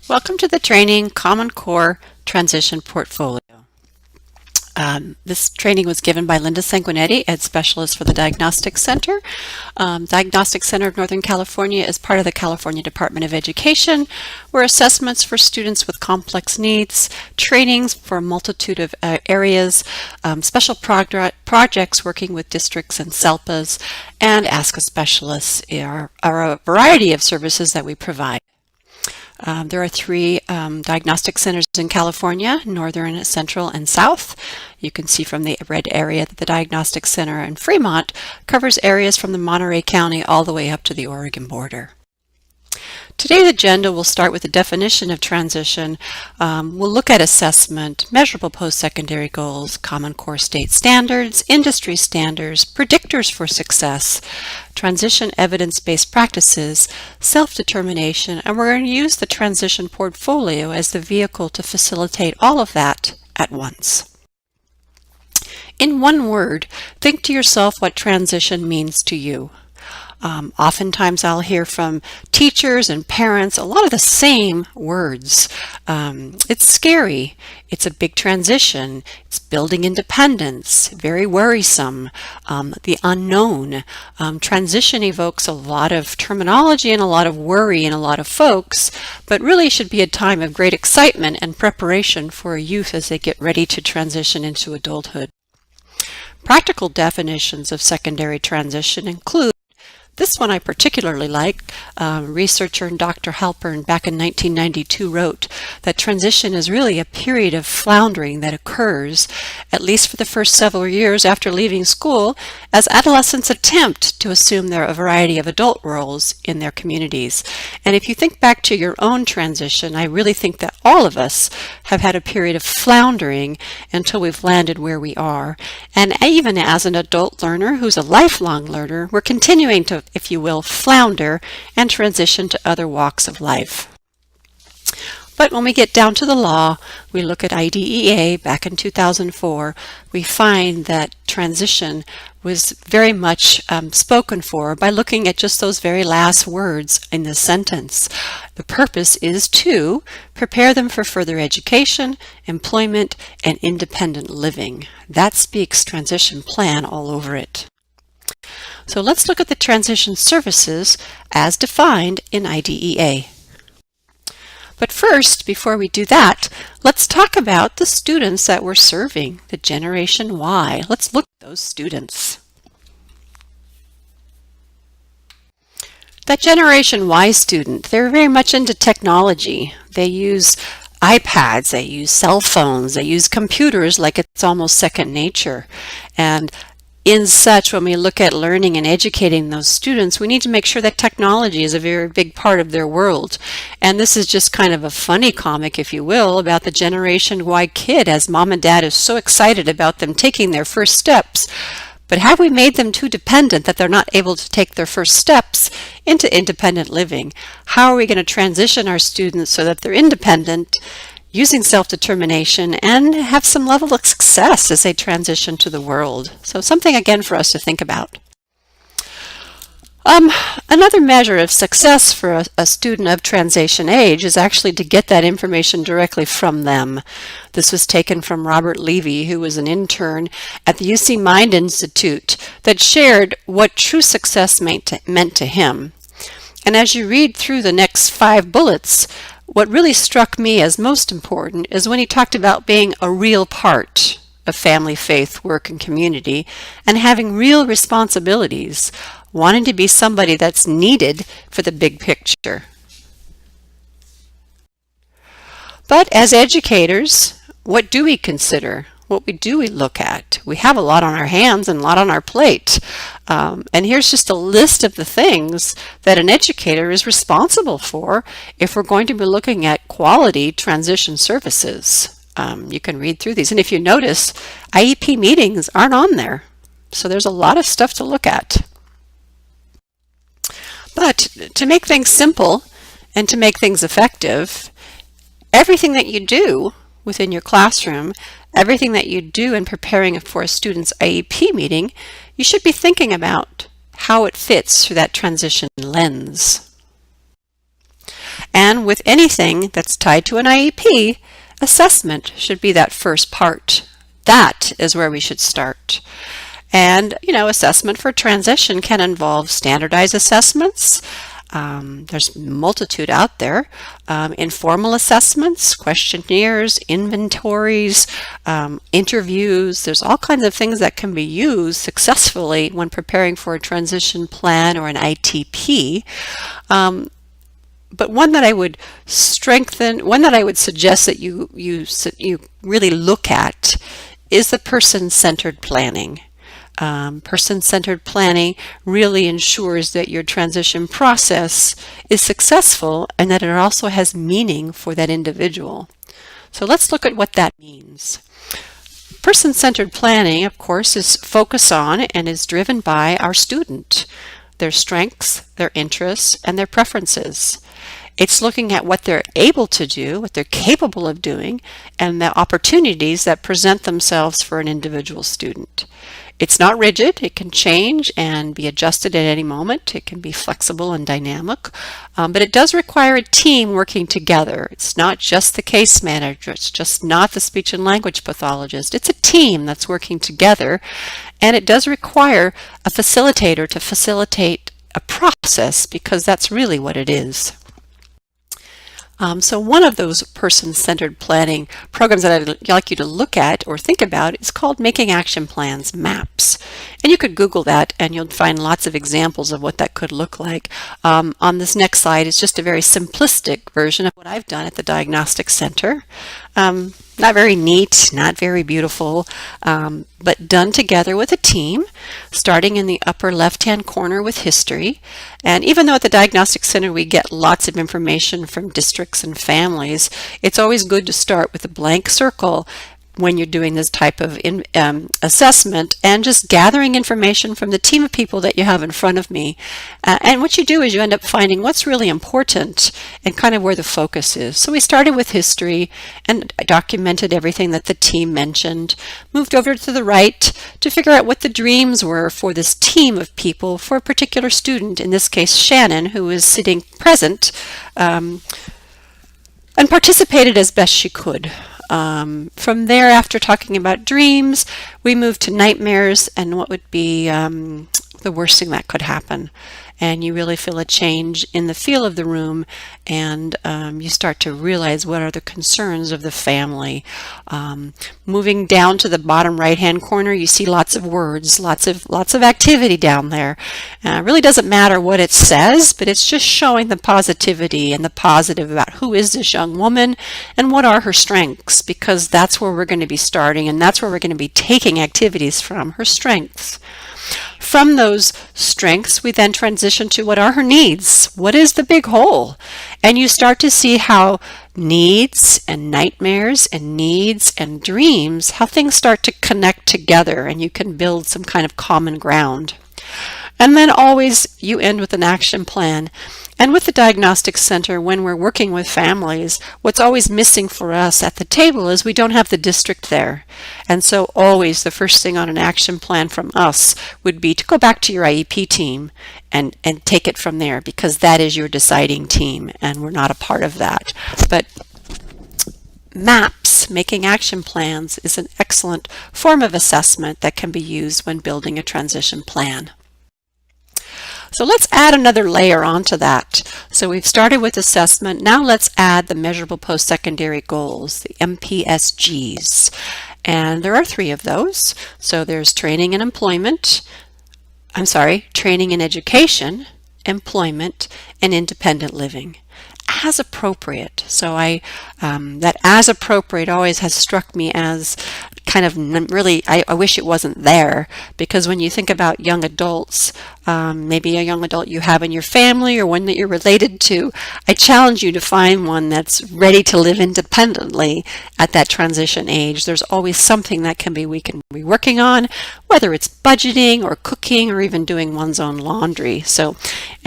Welcome to the training Common Core Transition Portfolio. This training was given by Linda Sanguinetti, Ed Specialist for the Diagnostic Center. Diagnostic Center of Northern California is part of the California Department of Education, where assessments for students with complex needs, trainings for a multitude of areas, special projects working with districts and SELPAs, and Ask a Specialist are a variety of services that we provide. There are three diagnostic centers in California: Northern, Central, and South. You can see from the red area that the Diagnostic Center in Fremont covers areas from the Monterey County all the way up to the Oregon border. Today's agenda will start with the definition of transition. We'll look at assessment, measurable post-secondary goals, Common Core state standards, industry standards, predictors for success, transition evidence-based practices, self-determination, and we're going to use the transition portfolio as the vehicle to facilitate all of that at once. In one word, think to yourself what transition means to you. Oftentimes I'll hear from teachers and parents a lot of the same words. It's scary. It's a big transition. It's building independence. Very worrisome. The unknown. Transition evokes a lot of terminology and a lot of worry in a lot of folks, but really should be a time of great excitement and preparation for a youth as they get ready to transition into adulthood. Practical definitions of secondary transition include this one I particularly like. Researcher Dr. Halpern back in 1992 wrote that transition is really a period of floundering that occurs, at least for the first several years after leaving school, as adolescents attempt to assume a variety of adult roles in their communities. And if you think back to your own transition, I really think that all of us have had a period of floundering until we've landed where we are. And even as an adult learner who's a lifelong learner, we're continuing to, if you will, flounder and transition to other walks of life. But when we get down to the law, we look at IDEA back in 2004, we find that transition was very much spoken for by looking at just those very last words in the sentence. The purpose is to prepare them for further education, employment, and independent living. That speaks transition plan all over it. So let's look at the transition services as defined in IDEA. But first, before we do that, let's talk about the students that we're serving, the Generation Y. Let's look at those students. That Generation Y student, they're very much into technology. They use iPads, they use cell phones, they use computers like it's almost second nature. And in such, when we look at learning and educating those students, we need to make sure that technology is a very big part of their world. And this is just kind of a funny comic, if you will, about the Generation Y kid, as mom and dad is so excited about them taking their first steps. But have we made them too dependent that they're not able to take their first steps into independent living? How are we going to transition our students so that they're independent, using self-determination, and have some level of success as they transition to the world? So something again for us to think about. Another measure of success for a student of transition age is actually to get that information directly from them. This was taken from Robert Levy, who was an intern at the UC Mind Institute, that shared what true success meant to him. And as you read through the next 5 bullets, what really struck me as most important is when he talked about being a real part of family, faith, work, and community, and having real responsibilities, wanting to be somebody that's needed for the big picture. But as educators, what do we consider? What do we look at? We have a lot on our hands and a lot on our plate. And here's just a list of the things that an educator is responsible for if we're going to be looking at quality transition services. You can read through these. And if you notice, IEP meetings aren't on there. So there's a lot of stuff to look at. But to make things simple and to make things effective, everything that you do within your classroom, everything that you do in preparing for a student's IEP meeting, you should be thinking about how it fits through that transition lens. And with anything that's tied to an IEP, assessment should be that first part. That is where we should start. And, assessment for transition can involve standardized assessments. There's a multitude out there. Informal assessments, questionnaires, inventories, interviews. There's all kinds of things that can be used successfully when preparing for a transition plan or an ITP. But one that I would suggest that you really look at is the person-centered planning. Person-centered planning really ensures that your transition process is successful and that it also has meaning for that individual. So let's look at what that means. Person-centered planning, of course, is focused on and is driven by our student, their strengths, their interests, and their preferences. It's looking at what they're able to do, what they're capable of doing, and the opportunities that present themselves for an individual student. It's not rigid. It can change and be adjusted at any moment. It can be flexible and dynamic, but it does require a team working together. It's not just the case manager. It's just not the speech and language pathologist. It's a team that's working together, and it does require a facilitator to facilitate a process, because that's really what it is. So one of those person-centered planning programs that I'd like you to look at or think about is called Making Action Plans, MAPS. And you could Google that and you'll find lots of examples of what that could look like. On this next slide is just a very simplistic version of what I've done at the Diagnostic Center. Not very neat, not very beautiful, but done together with a team, starting in the upper left-hand corner with history. And even though at the Diagnostic Center we get lots of information from districts and families, it's always good to start with a blank circle when you're doing this type of assessment and just gathering information from the team of people that you have in front of me. And what you do is you end up finding what's really important and kind of where the focus is. So we started with history and I documented everything that the team mentioned, moved over to the right to figure out what the dreams were for this team of people for a particular student, in this case Shannon, who was sitting present and participated as best she could. From there, after talking about dreams, we moved to nightmares and what would be the worst thing that could happen. And you really feel a change in the feel of the room, and you start to realize what are the concerns of the family. Moving down to the bottom right-hand corner, you see lots of words, lots of activity down there. It really doesn't matter what it says, but it's just showing the positivity and the positive about who is this young woman and what are her strengths, because that's where we're going to be starting, and that's where we're going to be taking activities from, her strengths. From those strengths, we then transition to what are her needs? What is the big hole? And you start to see how needs and nightmares and needs and dreams, how things start to connect together and you can build some kind of common ground. And then always you end with an action plan. And with the Diagnostic Center, when we're working with families, what's always missing for us at the table is we don't have the district there. And so always the first thing on an action plan from us would be to go back to your IEP team and take it from there, because that is your deciding team and we're not a part of that. But MAPS, Making Action Plans, is an excellent form of assessment that can be used when building a transition plan. So let's add another layer onto that. So we've started with assessment. Now let's add the measurable post-secondary goals, the MPSGs. And there are 3 of those. So there's training and training and education, employment, and independent living. As appropriate. So that as appropriate always has struck me as kind of really, I wish it wasn't there, because when you think about young adults, maybe a young adult you have in your family or one that you're related to, I challenge you to find one that's ready to live independently at that transition age. There's always something that we can be working on, whether it's budgeting or cooking or even doing one's own laundry. So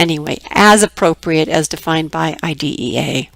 anyway, as appropriate as defined by IDEA.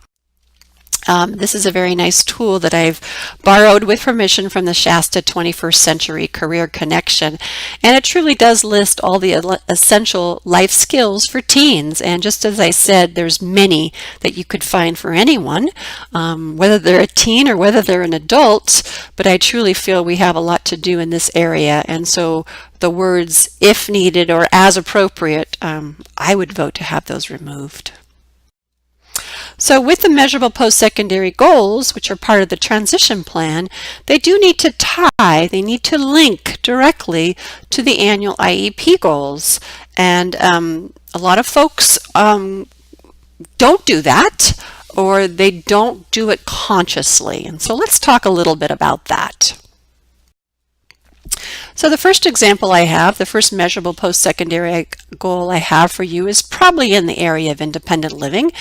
This is a very nice tool that I've borrowed with permission from the Shasta 21st Century Career Connection, and it truly does list all the essential life skills for teens. And just as I said, there's many that you could find for anyone, whether they're a teen or whether they're an adult, but I truly feel we have a lot to do in this area, and so the words "if needed" or "as appropriate," I would vote to have those removed. So with the measurable post-secondary goals, which are part of the transition plan, they do need to they need to link directly to the annual IEP goals. And a lot of folks don't do that, or they don't do it consciously. And so let's talk a little bit about that. So the first example I have, the first measurable post-secondary goal I have for you is probably in the area of independent living.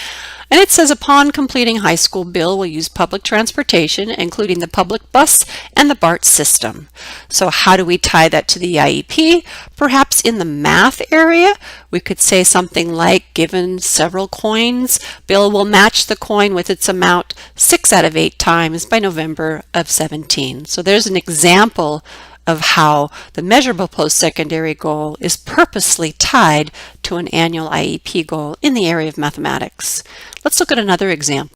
And it says, upon completing high school, Bill will use public transportation, including the public bus and the BART system. So how do we tie that to the IEP? Perhaps in the math area, we could say something like, given several coins, Bill will match the coin with its amount 6 out of 8 times by November of 17. So there's an example of how the measurable post-secondary goal is purposely tied to an annual IEP goal in the area of mathematics. Let's look at another example.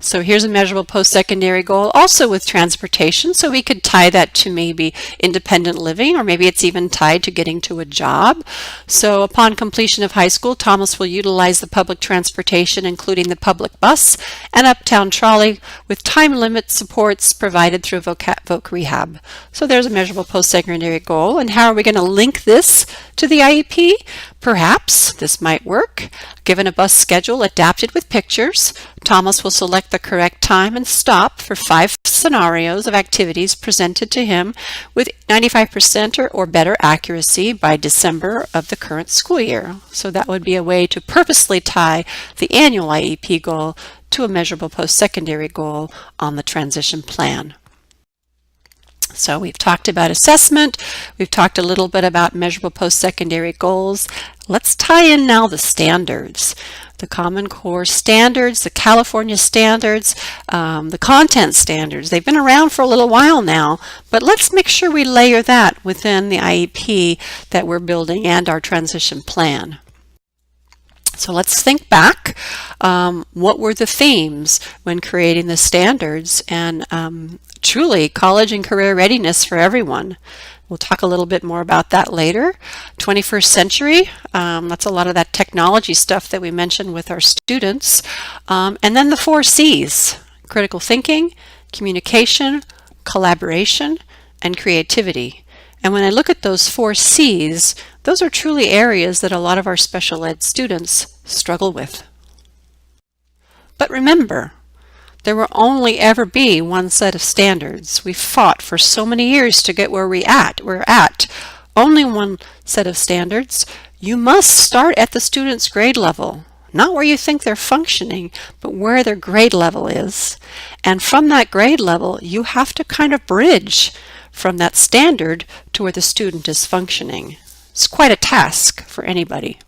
So here's a measurable post-secondary goal also with transportation, so we could tie that to maybe independent living, or maybe it's even tied to getting to a job. So upon completion of high school, Thomas will utilize the public transportation, including the public bus and uptown trolley, with time limit supports provided through Voc Rehab. So there's a measurable post-secondary goal. And how are we going to link this to the IEP? Perhaps this might work. Given a bus schedule adapted with pictures, Thomas will select the correct time and stop for 5 scenarios of activities presented to him with 95% or better accuracy by December of the current school year. So that would be a way to purposely tie the annual IEP goal to a measurable post-secondary goal on the transition plan. So we've talked about assessment, we've talked a little bit about measurable post-secondary goals. Let's tie in now the standards. The Common Core standards, the California standards, the content standards. They've been around for a little while now, but let's make sure we layer that within the IEP that we're building and our transition plan. So let's think back. What were the themes when creating the standards? And truly, college and career readiness for everyone. We'll talk a little bit more about that later. 21st century, that's a lot of that technology stuff that we mentioned with our students. And then the 4 C's, critical thinking, communication, collaboration, and creativity. And when I look at those 4 C's, those are truly areas that a lot of our special ed students struggle with. But remember, there will only ever be one set of standards. We've fought for so many years to get where we're at. Only one set of standards. You must start at the student's grade level. Not where you think they're functioning, but where their grade level is. And from that grade level, you have to kind of bridge from that standard to where the student is functioning. It's quite a task for anybody.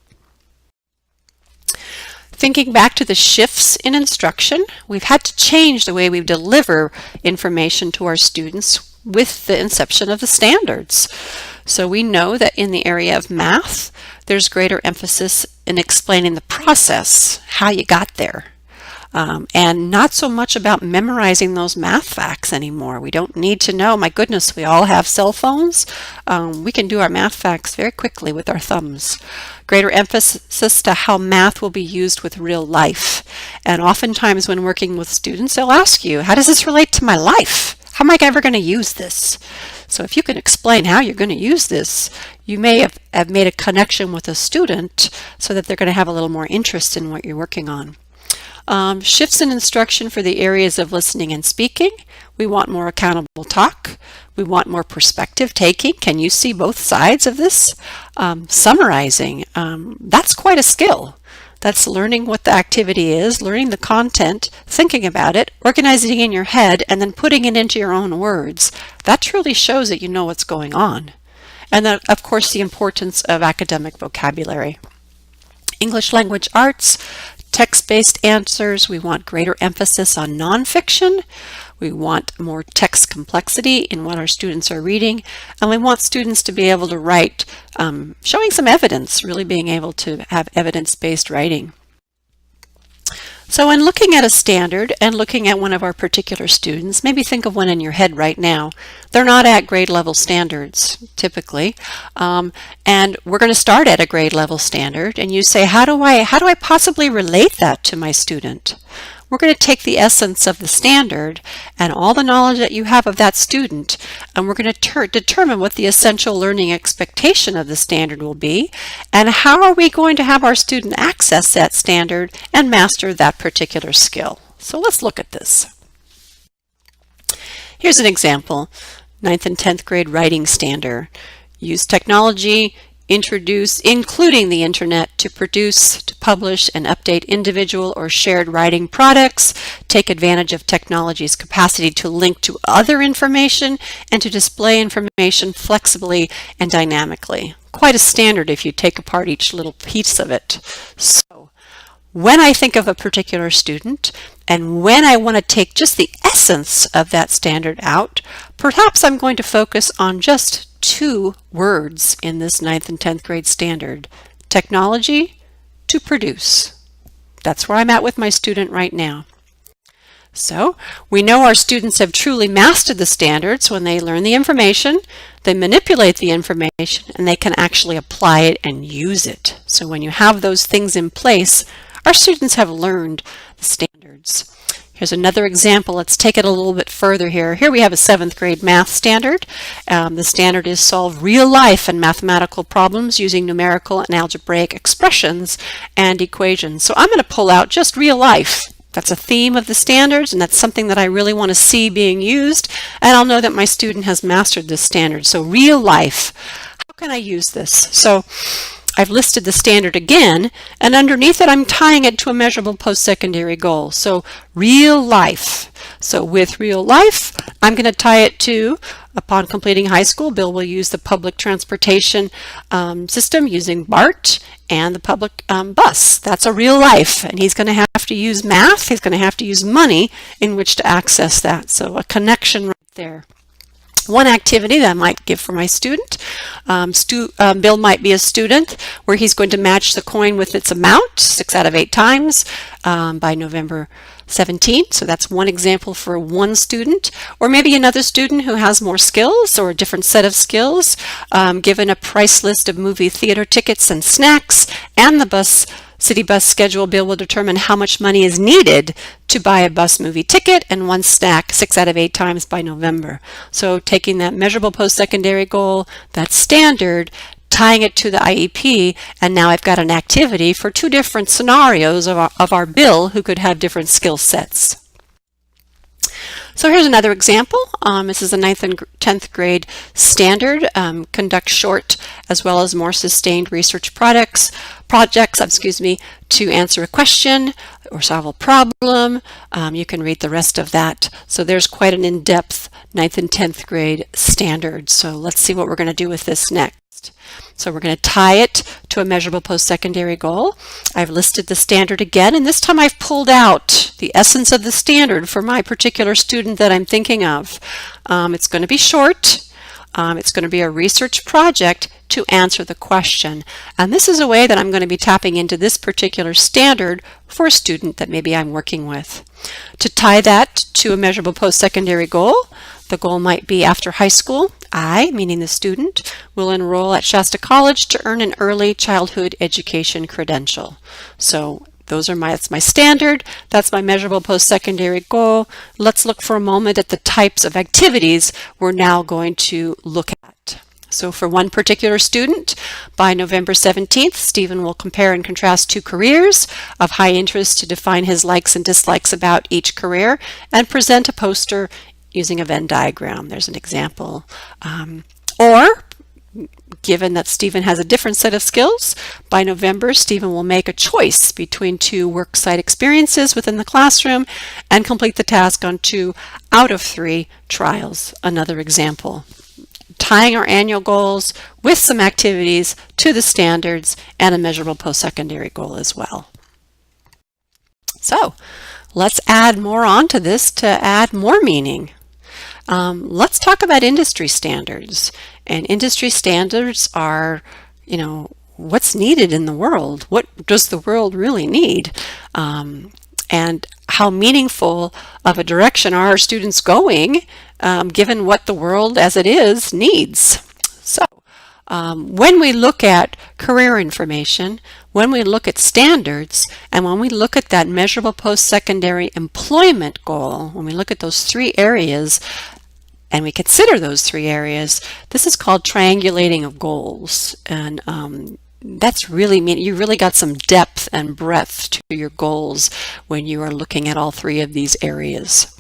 Thinking back to the shifts in instruction, we've had to change the way we deliver information to our students with the inception of the standards. So we know that in the area of math, there's greater emphasis in explaining the process, how you got there. And not so much about memorizing those math facts anymore. We don't need to know. My goodness, we all have cell phones. We can do our math facts very quickly with our thumbs. Greater emphasis to how math will be used with real life. And oftentimes when working with students, they'll ask you, how does this relate to my life? How am I ever going to use this? So if you can explain how you're going to use this, you may have made a connection with a student so that they're going to have a little more interest in what you're working on. Shifts in instruction for the areas of listening and speaking. We want more accountable talk. We want more perspective taking. Can you see both sides of this? Summarizing. That's quite a skill. That's learning what the activity is, learning the content, thinking about it, organizing it in your head, and then putting it into your own words. That truly shows that you know what's going on. And then, of course, the importance of academic vocabulary. English language arts, text-based answers. We want greater emphasis on nonfiction. We want more text complexity in what our students are reading. And we want students to be able to write, showing some evidence, really being able to have evidence-based writing. So in looking at a standard and looking at one of our particular students, maybe think of one in your head right now. They're not at grade level standards typically, and we're going to start at a grade level standard, and you say, how do I possibly relate that to my student? We're going to take the essence of the standard and all the knowledge that you have of that student, and we're going to determine what the essential learning expectation of the standard will be, and how are we going to have our student access that standard and master that particular skill. So let's look at this. Here's an example, 9th and 10th grade writing standard. Use technology, including the internet, to produce, to publish, and update individual or shared writing products, take advantage of technology's capacity to link to other information, and to display information flexibly and dynamically. Quite a standard if you take apart each little piece of it. So, when I think of a particular student, and when I want to take just the essence of that standard out, perhaps I'm going to focus on just 2 words in this 9th and 10th grade standard: technology to produce. That's where I'm at with my student right now. So we know our students have truly mastered the standards when they learn the information, they manipulate the information, and they can actually apply it and use it. So when you have those things in place, our students have learned the standards. Here's another example. Let's take it a little bit further here. Here we have a 7th grade math standard. The standard is solve real life and mathematical problems using numerical and algebraic expressions and equations. So I'm going to pull out just real life. That's a theme of the standards, and that's something that I really want to see being used, and I'll know that my student has mastered this standard. So real life. How can I use this? So I've listed the standard again, and underneath it I'm tying it to a measurable post-secondary goal. So real life. So with real life, I'm going to tie it to, upon completing high school, Bill will use the public transportation system using BART and the public bus. That's a real life, and he's going to have to use math, he's going to have to use money in which to access that. So a connection right there. One activity that I might give for my student, Bill might be a student where he's going to match the coin with its amount 6 out of 8 times by November 17th. So that's one example for one student. Or maybe another student who has more skills or a different set of skills, given a price list of movie theater tickets and snacks and the city bus schedule. Bill will determine how much money is needed to buy a bus movie ticket and one snack 6 out of 8 times by November. So taking that measurable post-secondary goal, that standard, tying it to the IEP, and now I've got an activity for 2 different scenarios of our Bill who could have different skill sets. So here's another example. This is a 9th and 10th grade standard. Conduct short as well as more sustained research projects, to answer a question or solve a problem. You can read the rest of that. So there's quite an in-depth 9th and 10th grade standard. So let's see what we're going to do with this next. So we're going to tie it to a measurable post-secondary goal. I've listed the standard again, and this time I've pulled out the essence of the standard for my particular student that I'm thinking of. It's going to be short. It's going to be a research project to answer the question. And this is a way that I'm going to be tapping into this particular standard for a student that maybe I'm working with. To tie that to a measurable post-secondary goal, the goal might be after high school, I, meaning the student, will enroll at Shasta College to earn an early childhood education credential. So that's my standard, that's my measurable post-secondary goal. Let's look for a moment at the types of activities we're now going to look at. So for one particular student, by November 17th, Stephen will compare and contrast 2 careers of high interest to define his likes and dislikes about each career and present a poster using a Venn diagram. There's an example. Or, given that Stephen has a different set of skills, by November, Stephen will make a choice between 2 worksite experiences within the classroom and complete the task on 2 out of 3 trials. Another example. Tying our annual goals with some activities to the standards and a measurable post-secondary goal as well. So let's add more onto this to add more meaning. Let's talk about industry standards. And industry standards are, what's needed in the world. What does the world really need? And how meaningful of a direction are our students going, given what the world as it is needs. So when we look at career information, when we look at standards, and when we look at that measurable post-secondary employment goal, when we look at those three areas, and we consider those three areas, this is called triangulating of goals. And that's really you really got some depth and breadth to your goals when you are looking at all three of these areas.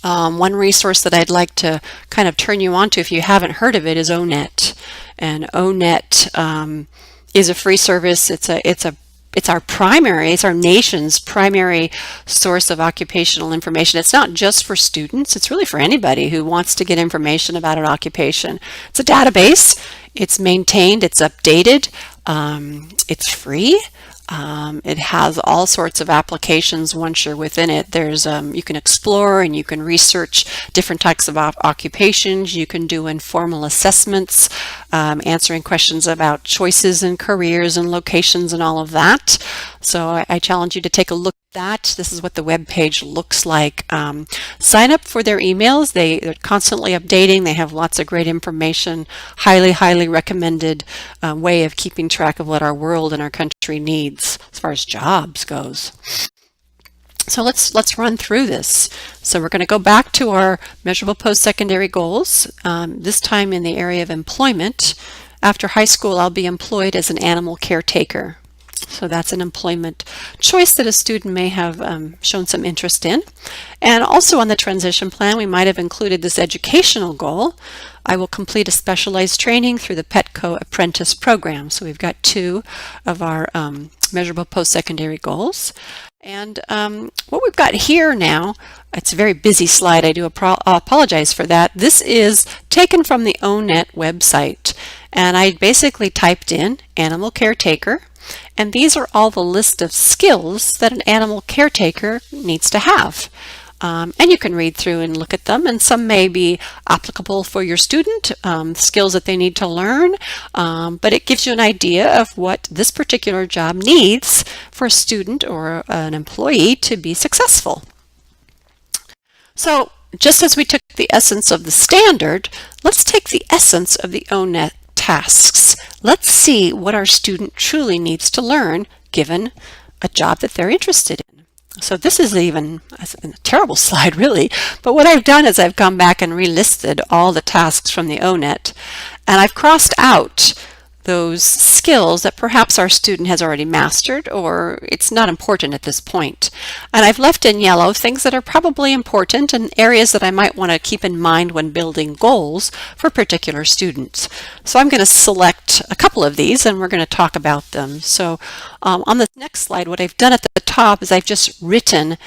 One resource that I'd like to kind of turn you on to if you haven't heard of it is ONET. And ONET is a free service. It's our nation's primary source of occupational information. It's not just for students, it's really for anybody who wants to get information about an occupation. It's a database, it's maintained, it's updated, it's free. It has all sorts of applications once you're within it. There's you can explore and you can research different types of occupations. You can do informal assessments, answering questions about choices and careers and locations and all of that. So I challenge you to take a look at that. This is what the web page looks like. Sign up for their emails. They're constantly updating. They have lots of great information. Highly recommended way of keeping track of what our world and our country needs as far as jobs goes. So let's run through this. So we're going to go back to our measurable post-secondary goals, this time in the area of employment. After high school, I'll be employed as an animal caretaker. So that's an employment choice that a student may have shown some interest in. And also on the transition plan, we might have included this educational goal. I will complete a specialized training through the Petco Apprentice Program. So we've got two of our measurable post-secondary goals. And what we've got here now, it's a very busy slide. I do apologize for that. This is taken from the ONET website. And I basically typed in animal caretaker. And these are all the list of skills that an animal caretaker needs to have. And you can read through and look at them, and some may be applicable for your student, skills that they need to learn, but it gives you an idea of what this particular job needs for a student or an employee to be successful. So just as we took the essence of the standard, let's take the essence of the ONET tasks. Let's see what our student truly needs to learn given a job that they're interested in. So this is even a terrible slide really, but what I've done is I've gone back and relisted all the tasks from the ONET, and I've crossed out those skills that perhaps our student has already mastered or it's not important at this point. And I've left in yellow things that are probably important and areas that I might want to keep in mind when building goals for particular students. So I'm going to select a couple of these and we're going to talk about them. So on the next slide, what I've done at the top is I've just written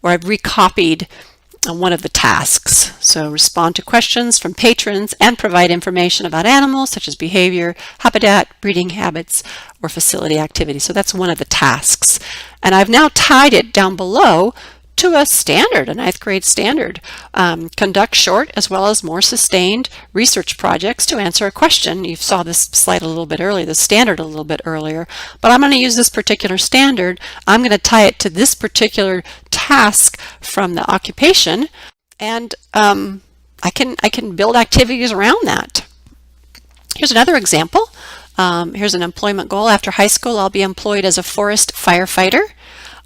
or I've recopied one of the tasks. So respond to questions from patrons and provide information about animals such as behavior, habitat, breeding habits, or facility activity. So that's one of the tasks. And I've now tied it down below to a standard, a 9th grade standard. Conduct short as well as more sustained research projects to answer a question. You saw this slide a little bit earlier, the standard a little bit earlier, but I'm going to use this particular standard. I'm going to tie it to this particular task from the occupation, and I can build activities around that. Here's another example. Here's an employment goal. After high school, I'll be employed as a forest firefighter.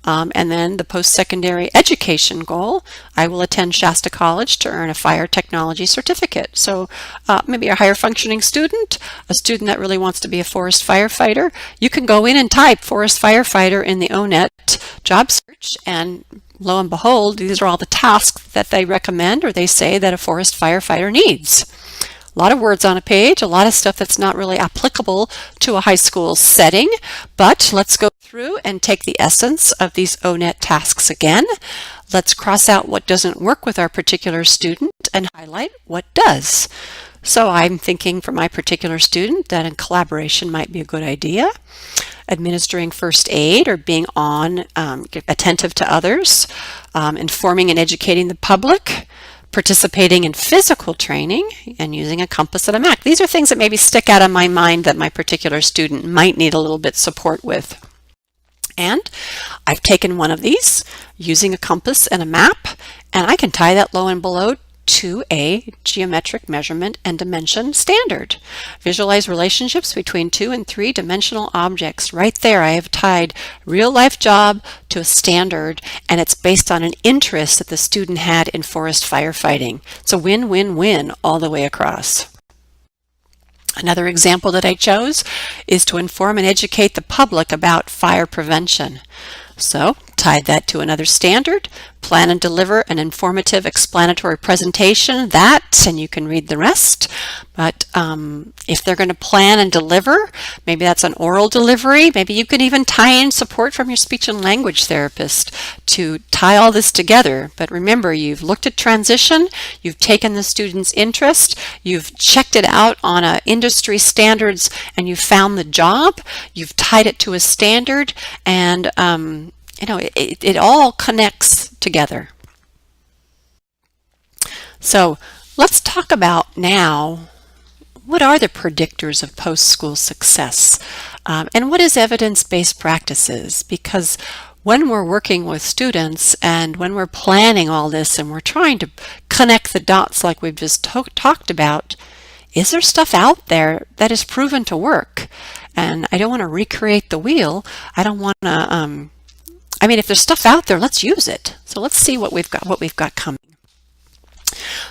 And then the post-secondary education goal, I will attend Shasta College to earn a fire technology certificate. So maybe a higher functioning student, a student that really wants to be a forest firefighter, you can go in and type forest firefighter in the ONET job search, and lo and behold, these are all the tasks that they recommend or they say that a forest firefighter needs. A lot of words on a page, a lot of stuff that's not really applicable to a high school setting, but let's go through and take the essence of these ONET tasks again. Let's cross out what doesn't work with our particular student and highlight what does. So I'm thinking for my particular student that in collaboration might be a good idea. administering first aid or being attentive to others, informing and educating the public, participating in physical training, and using a compass and a map. These are things that maybe stick out of my mind that my particular student might need a little bit support with. And I've taken one of these using a compass and a map, and I can tie that low and below to a geometric measurement and dimension standard. Visualize relationships between 2 and 3 dimensional objects. Right there I have tied real life job to a standard, and it's based on an interest that the student had in forest firefighting. It's a win-win-win all the way across. Another example that I chose is to inform and educate the public about fire prevention. So, tied that to another standard, plan and deliver an informative explanatory presentation, and you can read the rest. But if they're going to plan and deliver, maybe that's an oral delivery, maybe you can even tie in support from your speech and language therapist to tie all this together. But remember, you've looked at transition, you've taken the student's interest, you've checked it out on industry standards, and you've found the job, you've tied it to a standard, and it all connects together. So let's talk about now, what are the predictors of post-school success? And what is evidence-based practices? Because when we're working with students and when we're planning all this and we're trying to connect the dots like we've just talked about, is there stuff out there that is proven to work? And I don't want to recreate the wheel. I don't want to if there's stuff out there, let's use it. So let's see what we've got coming.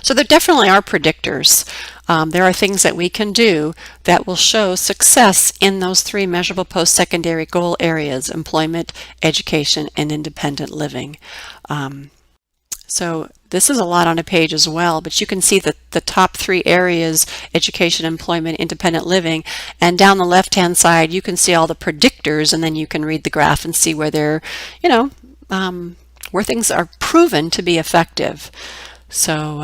So there definitely are predictors. There are things that we can do that will show success in those 3 measurable post-secondary goal areas: employment, education, and independent living. So this is a lot on a page as well, but you can see that the top 3 areas: education, employment, independent living, and down the left-hand side you can see all the predictors, and then you can read the graph and see where they're, where things are proven to be effective. So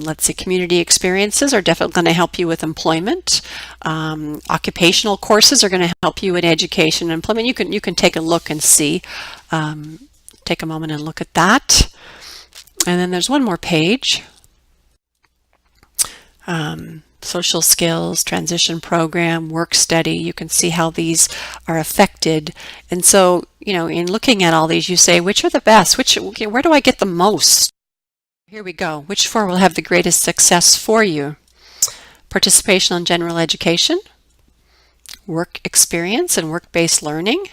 let's see, community experiences are definitely going to help you with employment. Occupational courses are going to help you in education and employment. You can take a look and see, take a moment and look at that. And then there's one more page. Social skills, transition program, work study. You can see how these are affected. And so, in looking at all these, you say, which are the best? Where do I get the most? Here we go. Which 4 will have the greatest success for you? Participation in general education, work experience and work-based learning,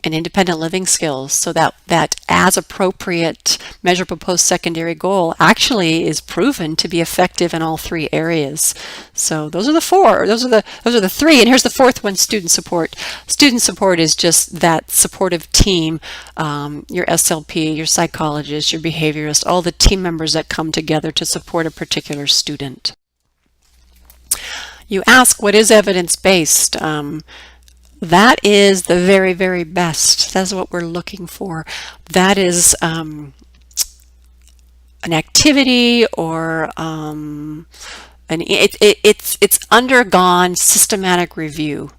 and independent living skills. So that as appropriate measurable post-secondary goal actually is proven to be effective in all 3 areas. So those are the 4. Those are the 3. And here's the 4th one: student support. Student support is just that supportive team, your SLP, your psychologist, your behaviorist, all the team members that come together to support a particular student. You ask, what is evidence-based? That is the very, very best. That's what we're looking for. That is an activity or it's undergone systematic review.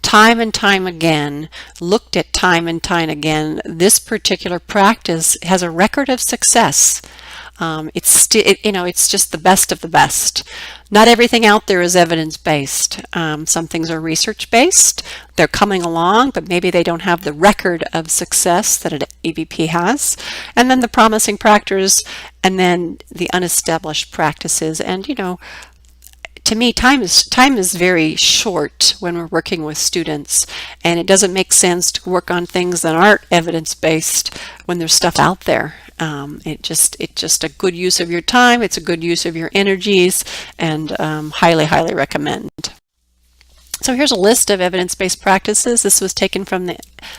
Time and time again, looked at time and time again. This particular practice has a record of success. It's just the best of the best. Not everything out there is evidence-based. Some things are research-based. They're coming along, but maybe they don't have the record of success that an EVP has. And then the promising practices, and then the unestablished practices. And to me, time is very short when we're working with students, and it doesn't make sense to work on things that aren't evidence-based when there's stuff out there. It's just a good use of your time. It's a good use of your energies, and highly, highly recommend. So here's a list of evidence-based practices. This was taken from the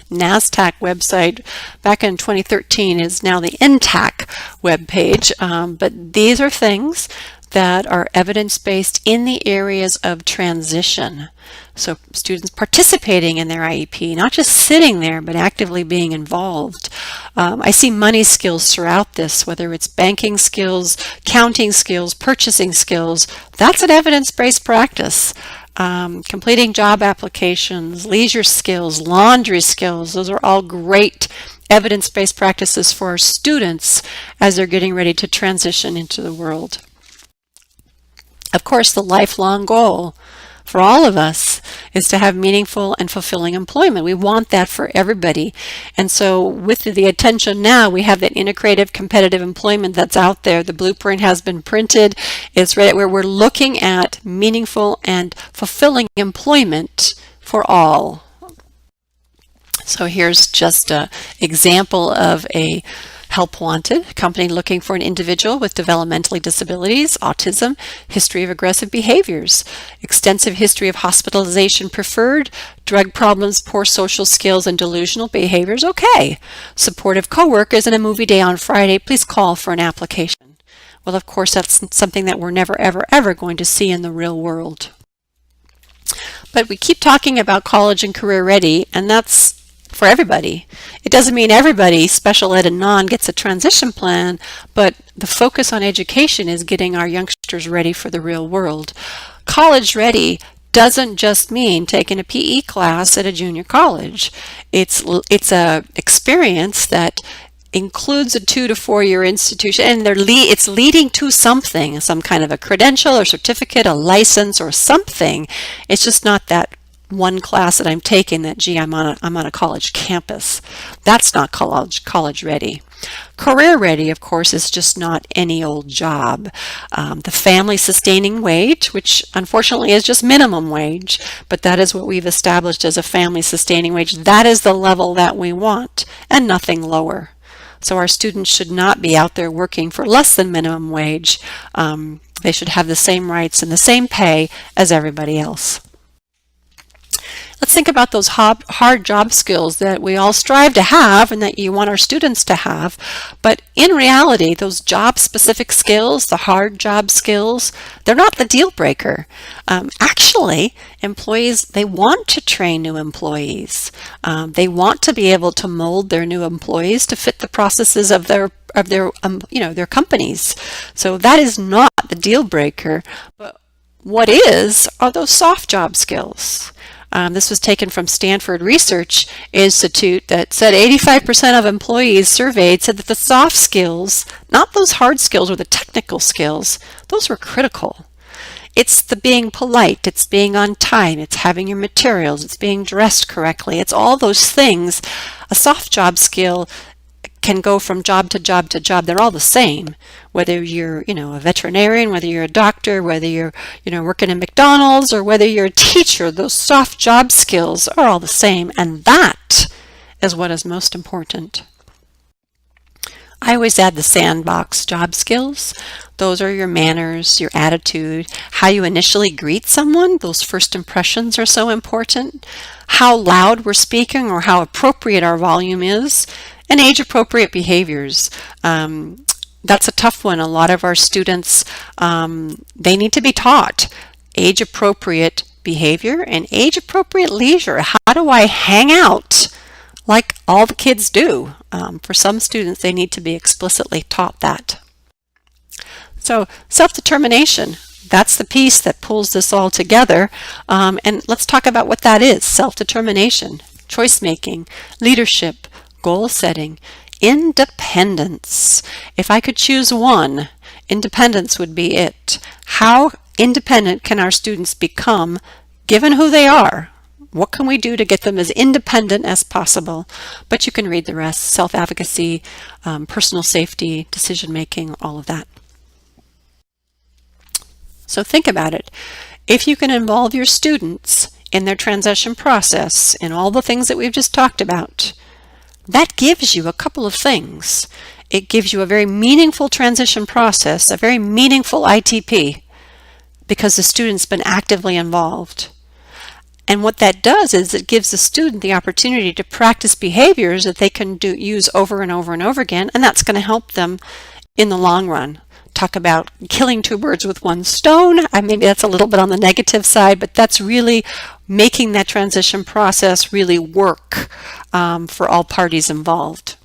NASTAC website back in 2013. It's now the NTAC webpage, but these are things that are evidence-based in the areas of transition. So students participating in their IEP, not just sitting there, but actively being involved. I see money skills throughout this, whether it's banking skills, counting skills, purchasing skills. That's an evidence-based practice. completing job applications, leisure skills, laundry skills. Those are all great evidence-based practices for our students as they're getting ready to transition into the world. Of course, the lifelong goal for all of us is to have meaningful and fulfilling employment. We want that for everybody. And so with the attention now, we have that integrative competitive employment that's out there. The blueprint has been printed. It's ready, where we're looking at meaningful and fulfilling employment for all. So here's just an example of a help wanted company looking for an individual with developmental disabilities, autism, history of aggressive behaviors, extensive history of hospitalization preferred, drug problems, poor social skills, and delusional behaviors. Okay. Supportive coworkers and a movie day on Friday. Please call for an application. Well, of course, that's something that we're never, ever, ever going to see in the real world. But we keep talking about college and career ready, and that's for everybody. It doesn't mean everybody, special ed and non, gets a transition plan, but the focus on education is getting our youngsters ready for the real world. College ready doesn't just mean taking a PE class at a junior college. It's a experience that includes a 2 to 4 year institution, and it's leading to something, some kind of a credential or certificate, a license or something. It's just not that one class that I'm taking that, gee, I'm on a college campus. That's not college ready. Career ready, of course, is just not any old job. The family sustaining wage, which unfortunately is just minimum wage, but that is what we've established as a family sustaining wage. That is the level that we want, and nothing lower. So our students should not be out there working for less than minimum wage. They should have the same rights and the same pay as everybody else. Let's think about those hard job skills that we all strive to have and that you want our students to have. But in reality, those job-specific skills, the hard job skills, they're not the deal breaker. Actually, employees, they want to train new employees. They want to be able to mold their new employees to fit the processes of their companies. So that is not the deal breaker. But what are those soft job skills? This was taken from Stanford Research Institute that said 85% of employees surveyed said that the soft skills, not those hard skills or the technical skills, those were critical. It's the being polite, it's being on time, it's having your materials, it's being dressed correctly. It's all those things. A soft job skill can go from job to job to job. They're all the same, whether you're a veterinarian, whether you're a doctor, whether you're working at McDonald's, or whether you're a teacher. Those soft job skills are all the same, and that is what is most important. I always add the sandbox job skills. Those are your manners, your attitude, how you initially greet someone. Those first impressions are so important. How loud we're speaking or how appropriate our volume is. And age-appropriate behaviors. That's a tough one. A lot of our students, they need to be taught age-appropriate behavior and age-appropriate leisure. How do I hang out like all the kids do? For some students, they need to be explicitly taught that. So self-determination, that's the piece that pulls this all together. And let's talk about what that is. Self-determination, choice-making, leadership, goal setting, independence. If I could choose one, independence would be it. How independent can our students become given who they are? What can we do to get them as independent as possible? But you can read the rest: self-advocacy, personal safety, decision-making, all of that. So think about it. If you can involve your students in their transition process in all the things that we've just talked about, that gives you a couple of things. It gives you a very meaningful transition process, a very meaningful ITP, because the student's been actively involved. And what that does is it gives the student the opportunity to practice behaviors that they can use over and over and over again, and that's going to help them in the long run. Talk about killing two birds with one stone. Maybe that's a little bit on the negative side, but that's really making that transition process really work for all parties involved.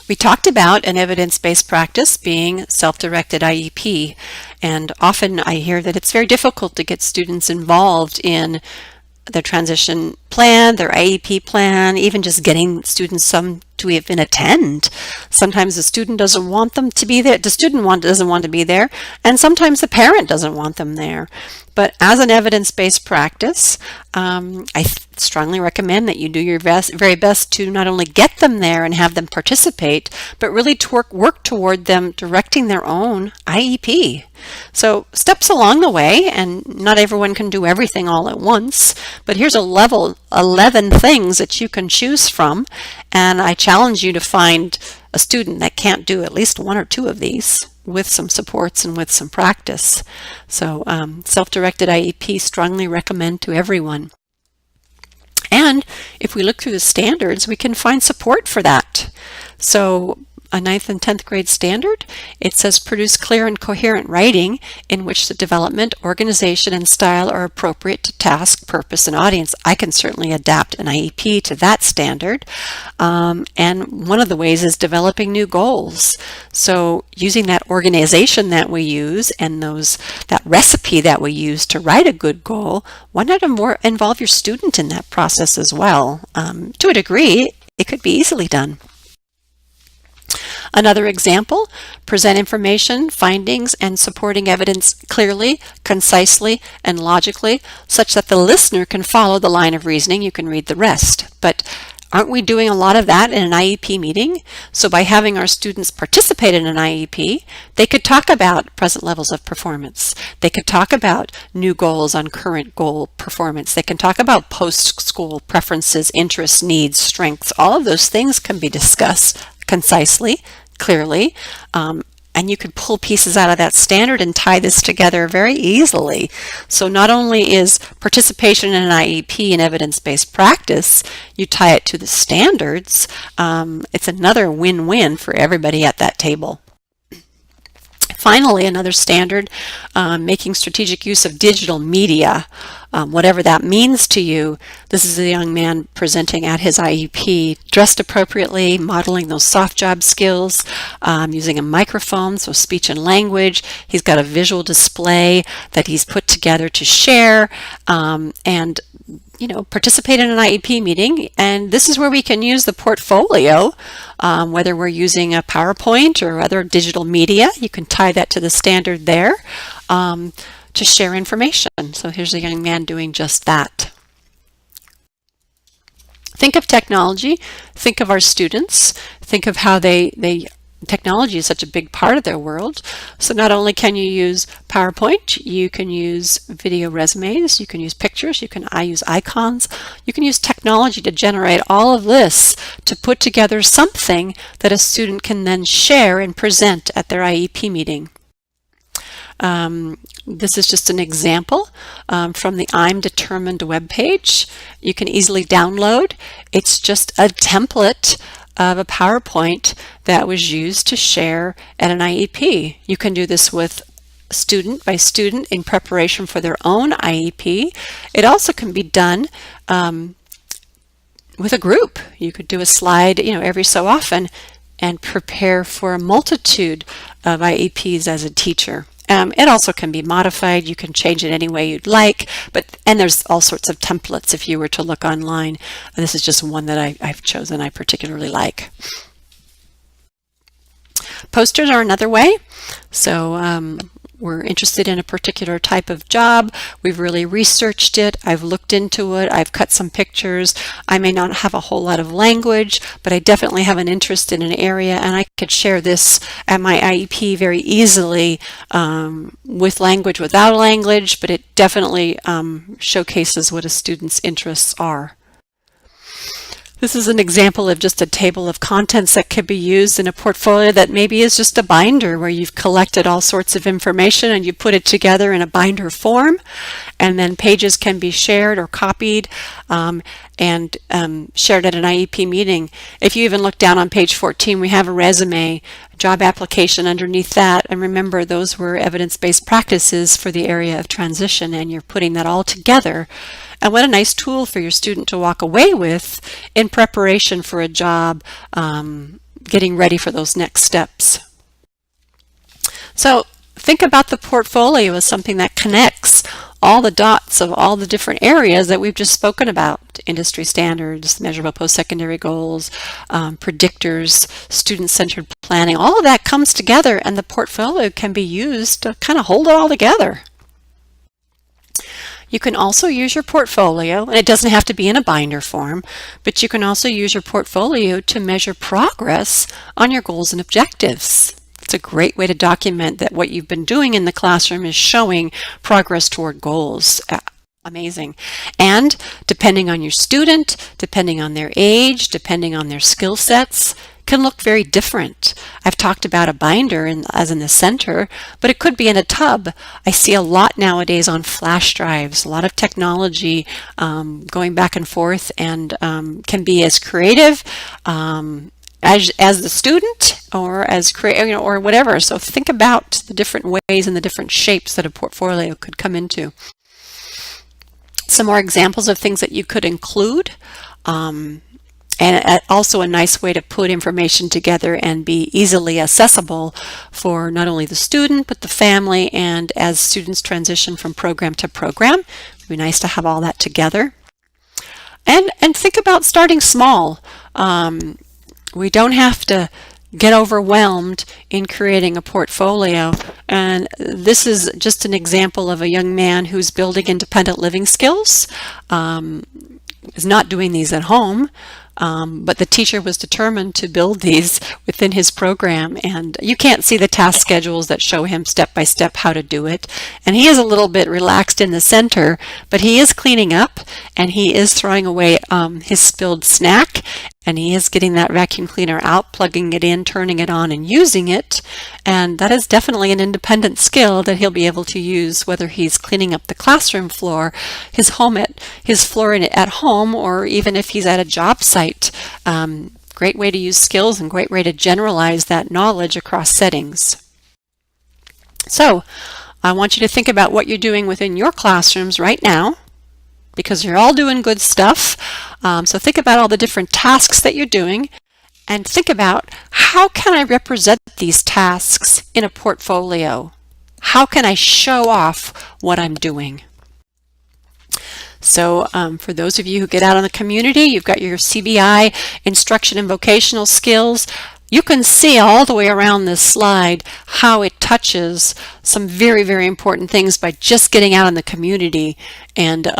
We talked about an evidence-based practice being self-directed IEP, And often I hear that it's very difficult to get students involved in their transition plan, their IEP plan, even just getting students some to even attend. Sometimes the student doesn't want them to be there. The student doesn't want to be there, and sometimes the parent doesn't want them there. But as an evidence-based practice, I strongly recommend that you do your very best to not only get them there and have them participate, but really to work toward them directing their own IEP. So steps along the way, and not everyone can do everything all at once, but here's a level 11 things that you can choose from, and I challenge you to find a student that can't do at least one or two of these with some supports and with some practice. So self-directed IEP, strongly recommend to everyone. And if we look through the standards, we can find support for that. So a 9th and 10th grade standard, it says produce clear and coherent writing in which the development, organization, and style are appropriate to task, purpose, and audience. I can certainly adapt an IEP to that standard. And one of the ways is developing new goals. So using that organization that we use and that recipe that we use to write a good goal, why not involve your student in that process as well? To a degree, it could be easily done. Another example, present information, findings, and supporting evidence clearly, concisely, and logically, such that the listener can follow the line of reasoning. You can read the rest. But aren't we doing a lot of that in an IEP meeting? So by having our students participate in an IEP, they could talk about present levels of performance. They could talk about new goals on current goal performance. They can talk about post-school preferences, interests, needs, strengths. All of those things can be discussed concisely, clearly, and you could pull pieces out of that standard and tie this together very easily. So not only is participation in an IEP an evidence-based practice, you tie it to the standards, it's another win-win for everybody at that table. Finally, another standard, making strategic use of digital media, whatever that means to you. This is a young man presenting at his IEP, dressed appropriately, modeling those soft job skills, using a microphone, so speech and language. He's got a visual display that he's put together to share, and participate in an IEP meeting. And this is where we can use the portfolio, whether we're using a PowerPoint or other digital media. You can tie that to the standard there to share information. So here's a young man doing just that. Think of technology, think of our students, think of how technology is such a big part of their world. So not only can you use PowerPoint, you can use video resumes, you can use pictures, I use icons. You can use technology to generate all of this to put together something that a student can then share and present at their IEP meeting. This is just an example from the I'm Determined webpage. You can easily download. It's just a template of a PowerPoint that was used to share at an IEP. You can do this with student by student in preparation for their own IEP. It also can be done with a group. You could do a slide, every so often and prepare for a multitude of IEPs as a teacher. It also can be modified. You can change it any way you'd like, and there's all sorts of templates if you were to look online. This is just one that I've chosen I particularly like. Posters are another way. So we're interested in a particular type of job. We've really researched it. I've looked into it. I've cut some pictures. I may not have a whole lot of language, but I definitely have an interest in an area, and I could share this at my IEP very easily with language, without language, but it definitely showcases what a student's interests are. This is an example of just a table of contents that could be used in a portfolio that maybe is just a binder where you've collected all sorts of information and you put it together in a binder form, and then pages can be shared or copied and shared at an IEP meeting. If you even look down on page 14, we have a resume, job application underneath that, and remember those were evidence-based practices for the area of transition, and you're putting that all together. And what a nice tool for your student to walk away with in preparation for a job, getting ready for those next steps. So think about the portfolio as something that connects all the dots of all the different areas that we've just spoken about: industry standards, measurable post-secondary goals, predictors, student-centered planning. All of that comes together, and the portfolio can be used to kind of hold it all together. You can also use your portfolio, and it doesn't have to be in a binder form, but you can also use your portfolio to measure progress on your goals and objectives. It's a great way to document that what you've been doing in the classroom is showing progress toward goals. Amazing. And depending on your student, depending on their age, depending on their skill sets, can look very different. I've talked about a binder as in the center, but it could be in a tub. I see a lot nowadays on flash drives, a lot of technology going back and forth, and can be as creative as the student, or as creative, or whatever. So think about the different ways and the different shapes that a portfolio could come into. Some more examples of things that you could include. And also a nice way to put information together and be easily accessible for not only the student but the family, and as students transition from program to program. It would be nice to have all that together. And think about starting small. We don't have to get overwhelmed in creating a portfolio. And this is just an example of a young man who's building independent living skills. Is not doing these at home. But the teacher was determined to build these within his program, and you can't see the task schedules that show him step by step how to do it. And he is a little bit relaxed in the center, but he is cleaning up, and he is throwing away his spilled snack, and he is getting that vacuum cleaner out, plugging it in, turning it on, and using it. And that is definitely an independent skill that he'll be able to use whether he's cleaning up the classroom floor, his floor at home, or even if he's at a job site. Great way to use skills and great way to generalize that knowledge across settings. So I want you to think about what you're doing within your classrooms right now, because you're all doing good stuff. So think about all the different tasks that you're doing, and think about, how can I represent these tasks in a portfolio? How can I show off what I'm doing? So for those of you who get out in the community, you've got your CBI, instruction and vocational skills. You can see all the way around this slide how it touches some very, very important things by just getting out in the community and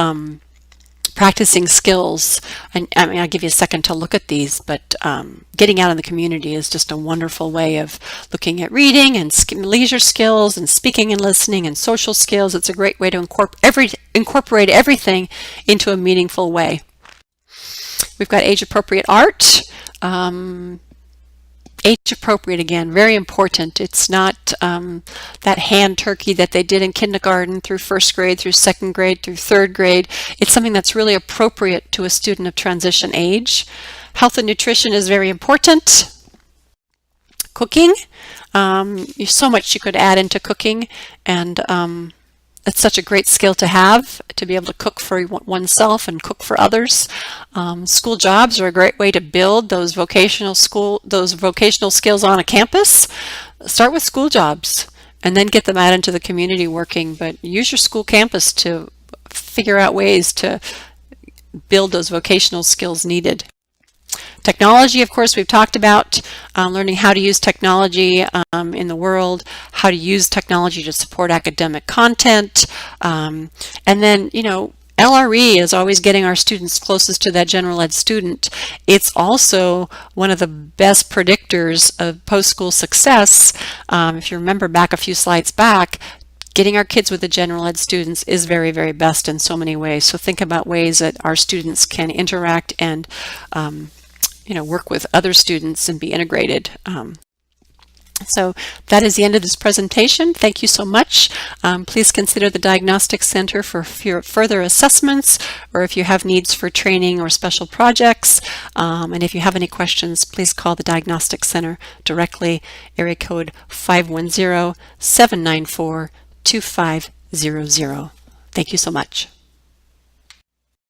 practicing skills. And I mean, I'll give you a second to look at these, but getting out in the community is just a wonderful way of looking at reading and leisure skills and speaking and listening and social skills. It's a great way to incorporate everything into a meaningful way. We've got age-appropriate art. Age appropriate, again, very important. It's not that hand turkey that they did in kindergarten through first grade, through second grade, through third grade. It's something that's really appropriate to a student of transition age. Health and nutrition is very important. Cooking, there's so much you could add into cooking, and it's such a great skill to have, to be able to cook for oneself and cook for others. School jobs are a great way to build those vocational skills on a campus. Start with school jobs and then get them out into the community working, but use your school campus to figure out ways to build those vocational skills needed. Technology, of course, we've talked about learning how to use technology in the world, how to use technology to support academic content, and then, you know, LRE is always getting our students closest to that general ed student. It's also one of the best predictors of post-school success. If you remember back a few slides back, getting our kids with the general ed students is very, very best in so many ways. So think about ways that our students can interact and you know, work with other students and be integrated. So that is the end of this presentation. Thank you so much. Please consider the Diagnostic Center for further assessments, or if you have needs for training or special projects. And if you have any questions, please call the Diagnostic Center directly, area code 510-794-2500. Thank you so much.